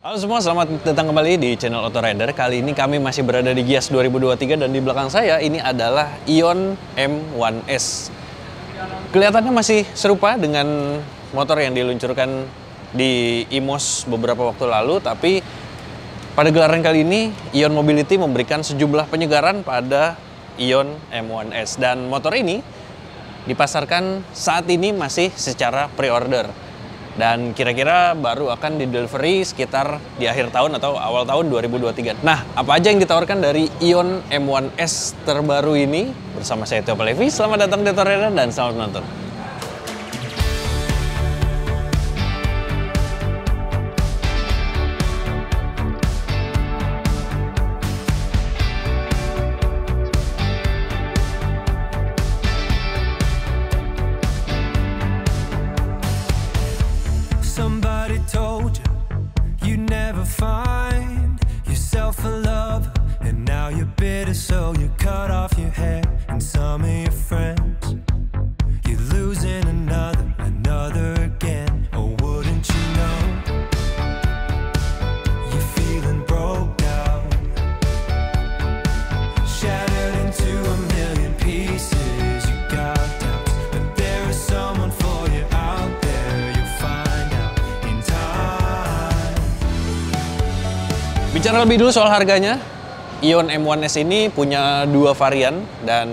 Halo semua, selamat datang kembali di channel Auto Rider. Kali ini kami masih berada di Gias 2023 dan di belakang saya ini adalah Ion M1S. Kelihatannya masih serupa dengan motor yang diluncurkan di IMOS beberapa waktu lalu, tapi pada gelaran kali ini Ion Mobility memberikan sejumlah penyegaran pada Ion M1S, dan motor ini dipasarkan saat ini masih secara pre-order. Dan kira-kira baru akan di-delivery sekitar di akhir tahun atau awal tahun 2023. Nah, apa aja yang ditawarkan dari Ion M1S terbaru ini? Bersama saya Tio Palevi, selamat datang di Auto Rider dan selamat menonton. Somebody told you you'd never find yourself a lover, and now you're bitter, so you cut off your hair. And some of your friends, you're losing another again. Oh, wouldn't you know, you're feeling broke down, shattered into a million pieces. You got doubts, but there is someone for you out there. You'll find out in time. Bicara lebih dulu soal harganya, Ion M1S ini punya dua varian dan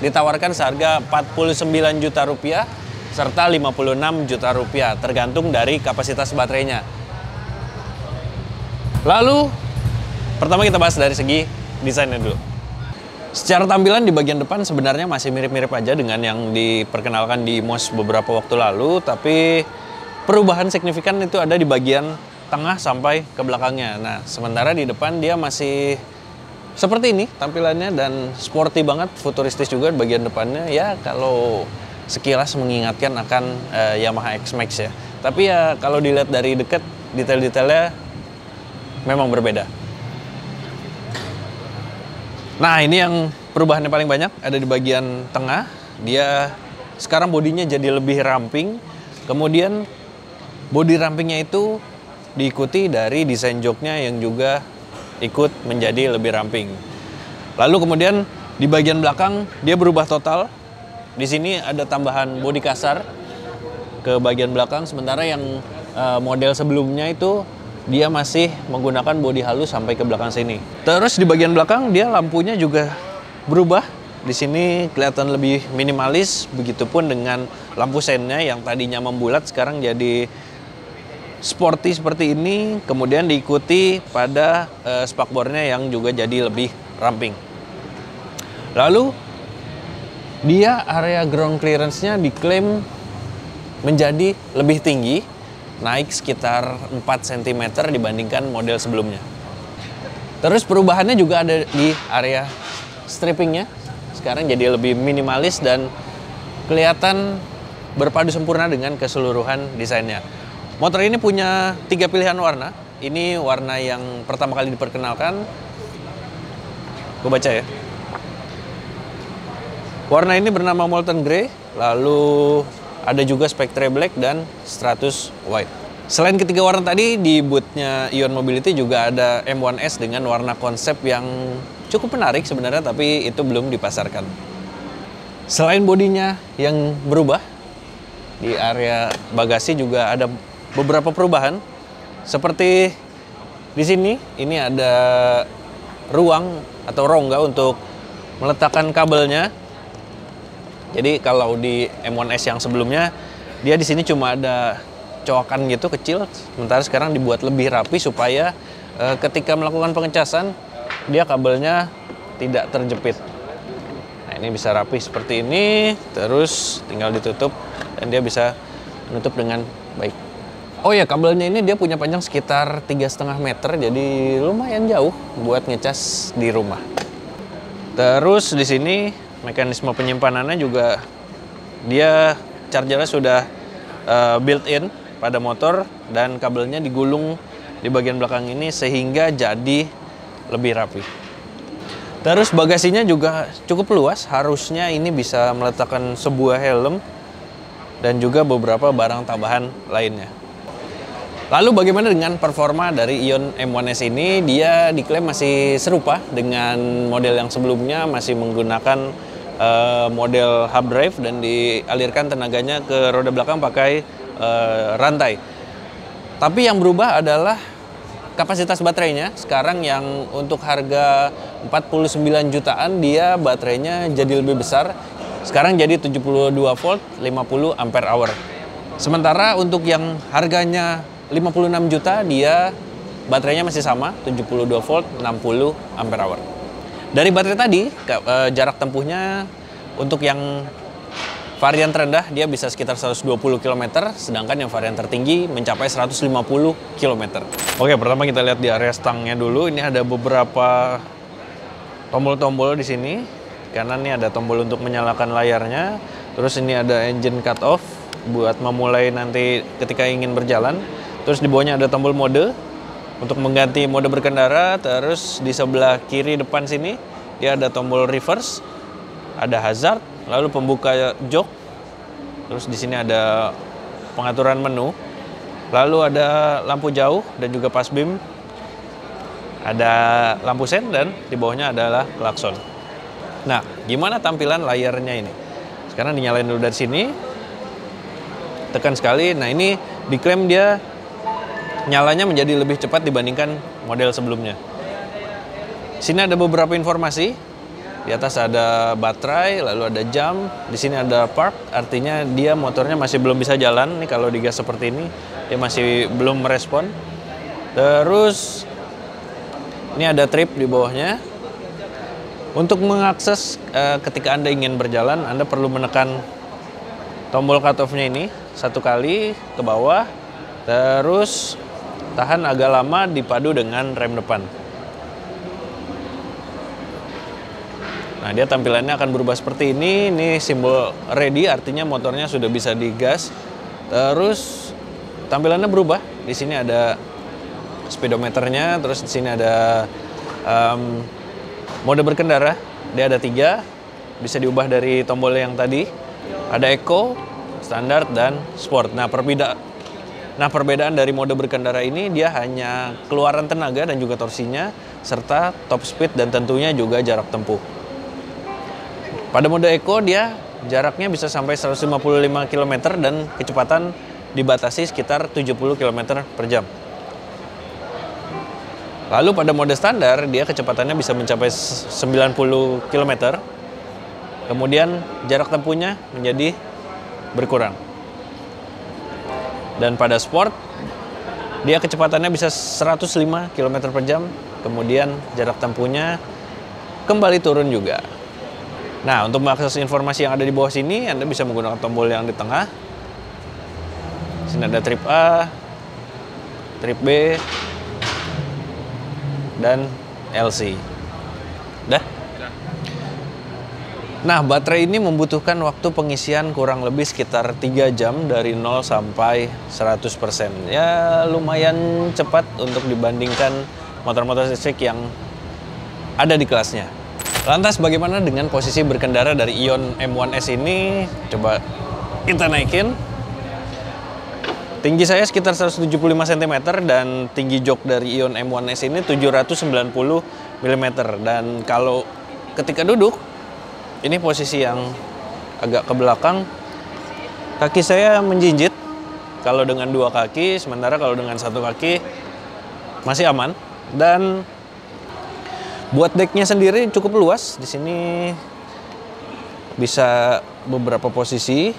ditawarkan seharga 49 juta rupiah serta 56 juta rupiah, tergantung dari kapasitas baterainya. Lalu, pertama kita bahas dari segi desainnya dulu. Secara tampilan di bagian depan sebenarnya masih mirip-mirip aja dengan yang diperkenalkan di IMOS beberapa waktu lalu, tapi perubahan signifikan itu ada di bagian tengah sampai ke belakangnya. Nah, sementara di depan dia masih seperti ini tampilannya dan sporty banget, futuristis juga di bagian depannya. Ya, kalau sekilas mengingatkan akan Yamaha X-Max ya. Tapi ya kalau dilihat dari dekat, detail-detailnya memang berbeda. Nah, ini yang perubahannya paling banyak ada di bagian tengah. Dia sekarang bodinya jadi lebih ramping. Kemudian bodi rampingnya itu diikuti dari desain joknya yang juga ikut menjadi lebih ramping. Lalu kemudian di bagian belakang dia berubah total. Di sini ada tambahan bodi kasar ke bagian belakang, sementara yang model sebelumnya itu dia masih menggunakan bodi halus sampai ke belakang sini. Terus di bagian belakang dia lampunya juga berubah. Di sini kelihatan lebih minimalis, begitupun dengan lampu seinnya yang tadinya membulat sekarang jadi sporty seperti ini, kemudian diikuti pada spakbornya yang juga jadi lebih ramping. Lalu dia area ground clearance-nya diklaim menjadi lebih tinggi, naik sekitar 4 cm dibandingkan model sebelumnya. Terus perubahannya juga ada di area strippingnya, sekarang jadi lebih minimalis dan kelihatan berpadu sempurna dengan keseluruhan desainnya. Motor ini punya 3 pilihan warna. Ini warna yang pertama kali diperkenalkan. Gue baca ya. Warna ini bernama Molten Grey. Lalu ada juga Spectre Black dan Stratus White. Selain ketiga warna tadi, di bootnya Ion Mobility juga ada M1S dengan warna konsep yang cukup menarik sebenarnya, tapi itu belum dipasarkan. Selain bodinya yang berubah, di area bagasi juga ada beberapa perubahan. Seperti di sini, ini ada ruang atau rongga untuk meletakkan kabelnya. Jadi kalau di M1S yang sebelumnya, dia di sini cuma ada coakan gitu kecil, sementara sekarang dibuat lebih rapi supaya ketika melakukan pengecasan, dia kabelnya tidak terjepit. Nah, ini bisa rapi seperti ini, terus tinggal ditutup dan dia bisa menutup dengan baik. Oh ya, kabelnya ini dia punya panjang sekitar 3,5 meter, jadi lumayan jauh buat ngecas di rumah. Terus di sini mekanisme penyimpanannya juga dia chargernya sudah built-in pada motor dan kabelnya digulung di bagian belakang ini sehingga jadi lebih rapi. Terus bagasinya juga cukup luas, harusnya ini bisa meletakkan sebuah helm dan juga beberapa barang tambahan lainnya. Lalu bagaimana dengan performa dari Ion M1S ini? Dia diklaim masih serupa dengan model yang sebelumnya, masih menggunakan model hub drive dan dialirkan tenaganya ke roda belakang pakai rantai. Tapi yang berubah adalah kapasitas baterainya. Sekarang yang untuk harga 49 jutaan dia baterainya jadi lebih besar. Sekarang jadi 72 volt 50 ampere hour. Sementara untuk yang harganya 56 juta dia baterainya masih sama 72 volt 60 ampere hour. Dari baterai tadi jarak tempuhnya untuk yang varian terendah dia bisa sekitar 120 km, sedangkan yang varian tertinggi mencapai 150 km. Oke, pertama kita lihat di area stangnya dulu. Ini ada beberapa tombol-tombol di sini. Kanan ini ada tombol untuk menyalakan layarnya. Terus ini ada engine cut off buat memulai nanti ketika ingin berjalan. Terus di bawahnya ada tombol mode untuk mengganti mode berkendara. Terus di sebelah kiri depan sini dia ada tombol reverse, ada hazard, lalu pembuka jok. Terus di sini ada pengaturan menu. Lalu ada lampu jauh dan juga pass beam. Ada lampu sen dan di bawahnya adalah klakson. Nah, gimana tampilan layarnya ini? Sekarang dinyalain dulu dari sini. Tekan sekali. Nah, ini diklaim dia nyalanya menjadi lebih cepat dibandingkan model sebelumnya. Sini ada beberapa informasi. Di atas ada baterai, lalu ada jam. Di sini ada park, artinya dia motornya masih belum bisa jalan. Nih kalau digas seperti ini, dia masih belum merespon. Terus ini ada trip di bawahnya. Untuk mengakses ketika Anda ingin berjalan, Anda perlu menekan tombol cut off-nya ini satu kali ke bawah. Terus tahan agak lama dipadu dengan rem depan. Nah, dia tampilannya akan berubah seperti ini. Ini simbol ready, artinya motornya sudah bisa digas. Terus tampilannya berubah. Di sini ada speedometernya. Terus di sini ada mode berkendara. Dia ada 3. Bisa diubah dari tombol yang tadi. Ada eco, standar, dan sport. Nah, perbedaan dari mode berkendara ini dia hanya keluaran tenaga dan juga torsinya, serta top speed dan tentunya juga jarak tempuh. Pada mode eco dia jaraknya bisa sampai 155 km dan kecepatan dibatasi sekitar 70 km per jam. Lalu pada mode standar dia kecepatannya bisa mencapai 90 km. Kemudian jarak tempuhnya menjadi berkurang. Dan pada sport, dia kecepatannya bisa 105 km per jam, kemudian jarak tempuhnya kembali turun juga. Nah, untuk mengakses informasi yang ada di bawah sini, Anda bisa menggunakan tombol yang di tengah. Sini ada trip A, trip B, dan LC. Dah? Nah, baterai ini membutuhkan waktu pengisian kurang lebih sekitar 3 jam dari 0 sampai 100%. Ya, lumayan cepat untuk dibandingkan motor-motor listrik yang ada di kelasnya. Lantas bagaimana dengan posisi berkendara dari Ion M1S ini? Coba kita naikin. Tinggi saya sekitar 175 cm dan tinggi jok dari Ion M1S ini 790 mm. Dan kalau ketika duduk, ini posisi yang agak ke belakang. Kaki saya menjinjit kalau dengan 2 kaki, sementara kalau dengan 1 kaki masih aman. Dan buat decknya sendiri cukup luas. Di sini bisa beberapa posisi.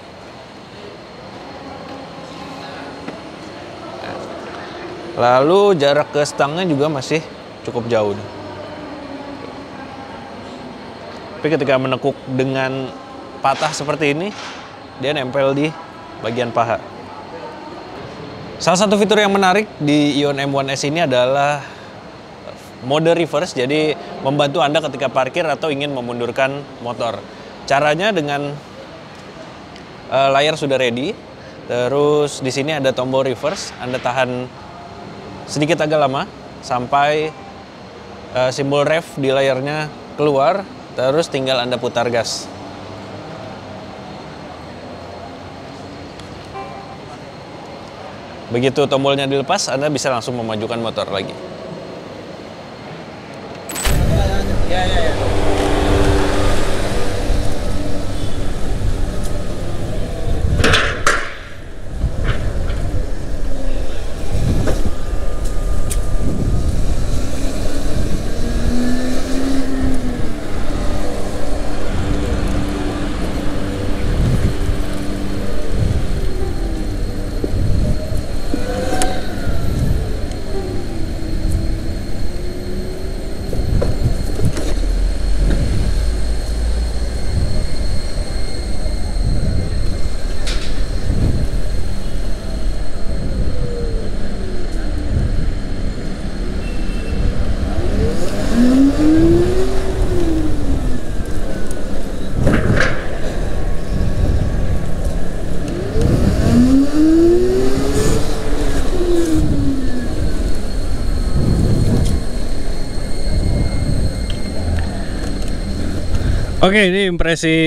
Lalu jarak ke stangnya juga masih cukup jauh. Tapi ketika menekuk dengan patah seperti ini, dia nempel di bagian paha. Salah satu fitur yang menarik di Ion M1S ini adalah mode reverse, jadi membantu Anda ketika parkir atau ingin memundurkan motor. Caranya dengan layar sudah ready, terus di sini ada tombol reverse. Anda tahan sedikit agak lama sampai simbol rev di layarnya keluar, terus tinggal Anda putar gas. Begitu tombolnya dilepas, Anda bisa langsung memajukan motor lagi. Oke, ini impresi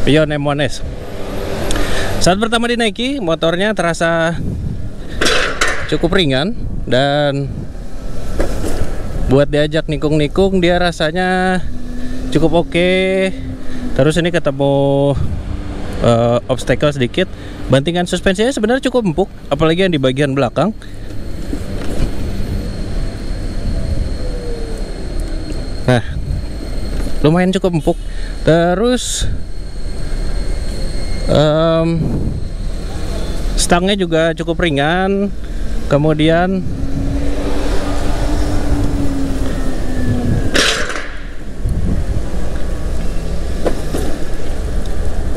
Ion M1S. Saat pertama dinaiki, motornya terasa cukup ringan dan buat diajak nikung-nikung dia rasanya cukup oke. Terus ini ketemu obstacle sedikit. Bantingan suspensinya sebenarnya cukup empuk, apalagi yang di bagian belakang. Nah, lumayan cukup empuk. Terus stangnya juga cukup ringan. Kemudian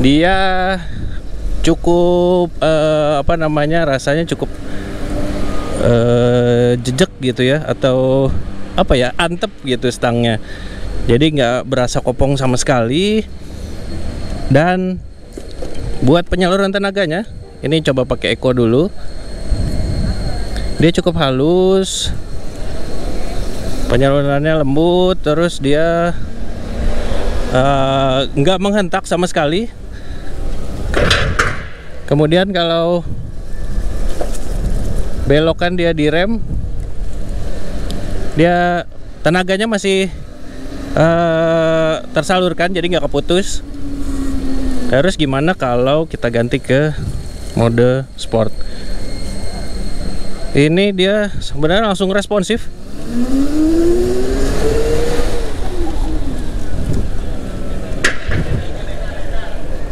dia cukup rasanya cukup jejak gitu ya, atau apa ya, antep gitu stangnya, jadi nggak berasa kopong sama sekali. Dan buat penyaluran tenaganya, ini coba pakai Eco dulu, dia cukup halus, penyalurannya lembut, terus dia nggak menghentak sama sekali. Kemudian kalau belokan dia di rem, dia tenaganya masih tersalurkan, jadi nggak keputus. Terus gimana kalau kita ganti ke mode sport? Ini dia sebenarnya langsung responsif.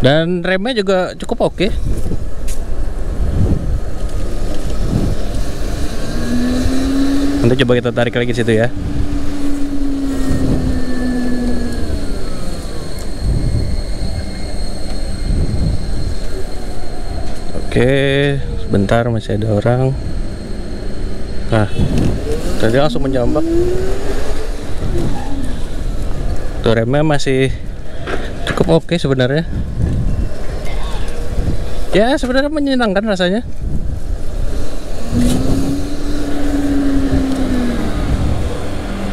Dan remnya juga cukup oke. Nanti coba kita tarik lagi situ ya. Oke, sebentar, masih ada orang. Nah, tadi langsung menjambak. Tuh, remnya masih cukup oke sebenarnya. Ya, sebenarnya menyenangkan rasanya.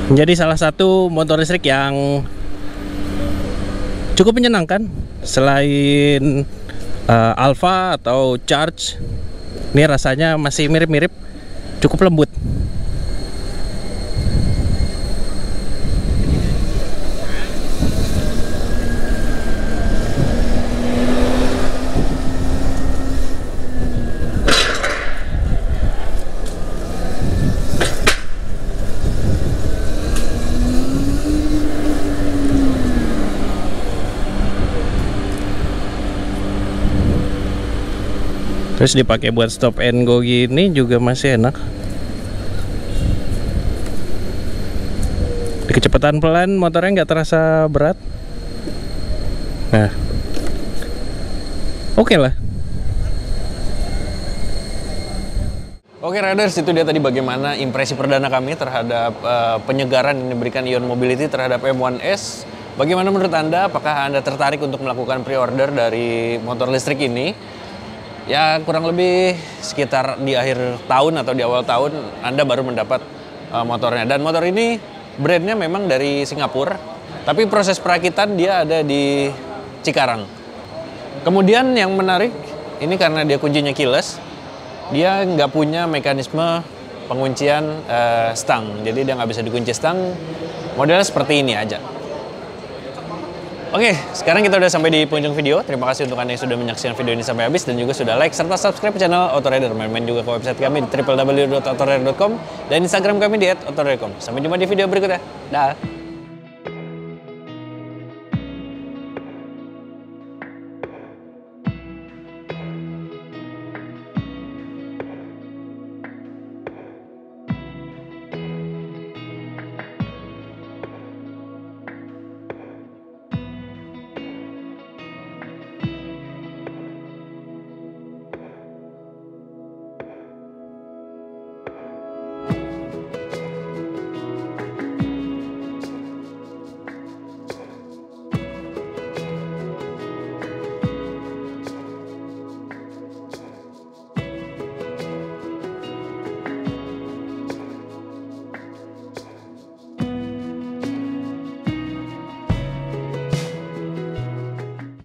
Menjadi salah satu motor listrik yang cukup menyenangkan selain Alpha atau Charge. Ini rasanya masih mirip-mirip, cukup lembut. Terus dipakai buat stop and go gini juga masih enak. Di kecepatan pelan motornya nggak terasa berat. Nah, oke lah. Oke Riders, itu dia tadi bagaimana impresi perdana kami terhadap penyegaran yang diberikan Ion Mobility terhadap M1S. Bagaimana menurut Anda? Apakah Anda tertarik untuk melakukan pre-order dari motor listrik ini? Ya, kurang lebih sekitar di akhir tahun atau di awal tahun Anda baru mendapat motornya. Dan motor ini brandnya memang dari Singapura, tapi proses perakitan dia ada di Cikarang. Kemudian yang menarik, ini karena dia kuncinya keyless, dia nggak punya mekanisme penguncian stang. Jadi dia nggak bisa dikunci stang. Modelnya seperti ini aja. Oke, sekarang kita udah sampai di penghujung video. Terima kasih untuk Anda yang sudah menyaksikan video ini sampai habis dan juga sudah like serta subscribe channel Autorider. Main-main juga ke website kami di www.autorider.com dan Instagram kami di @autorider.com. Sampai jumpa di video berikutnya. Dah.